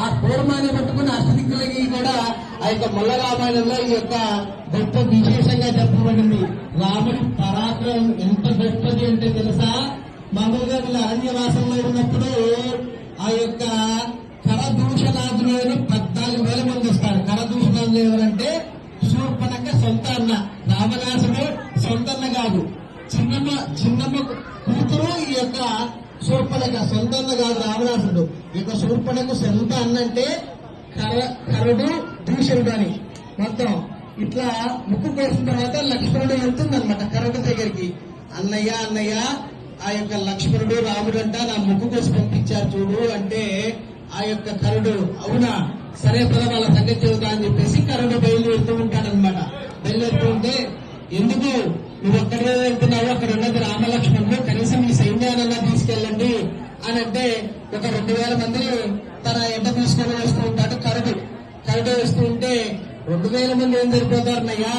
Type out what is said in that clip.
ఆ కూర్మాన్ని పట్టుకుని అష్టదిక్కులకి కూడా ఆ యొక్క ముల్ల రామాయణంలో ఈ యొక్క గొప్ప విశేషంగా చెప్పబడింది. రాముడి పరాక్రమం ఎంత గొప్పది అంటే తెలుసా, మామూలుగా వీళ్ళు అరణ్యవాసంలో ఉన్నప్పుడు ఆ యొక్క కరదూషణాదులు 14,000 మంది వస్తారు. కరదూషణాదులు ఎవరంటే శూర్పణఖ సొంత అన్న, రామదాసుడు సొంత అన్న కాదు, చిన్నమ్మ కూతురు ఈ యొక్క శూర్పణఖ సొంత అన్న కాదు రామదాసుడు. ఈ యొక్క శూర్పణఖ సొంత అన్న అంటే కరుడు దూషణుడు అని. మొత్తం ఇట్లా ముక్కు కోసిన తర్వాత లక్ష్మణుడు వెళ్తుందన్నమాట కరుడు దగ్గరికి. అన్నయ్య ఆ యొక్క లక్ష్మణుడు రాముడు అంట నా ముక్కు కోసి పంపించారు చూడు అంటే ఆ యొక్క కరుడు అవునా సరే పద వాళ్ళ సంగతి చెబుతా అని చెప్పేసి కరుడు బయలుదేరుతూ ఉంటాడనమాట. బయలుదేరుతూ ఉంటే ఎందుకు నువ్వు ఒక్కడే వెళ్తున్నావు, అక్కడ ఉన్నది రామలక్ష్మణుడు, కనీసం ఈ సైన్యానన్నా తీసుకెళ్ళండి అని అంటే ఒక 2,000 మందిని తన ఎంట తీసుకొని వేస్తూ ఉంటాడు కరుడు. వేస్తూ ఉంటే 2,000 మంది ఏం సరిపోతారన్నయ్యా,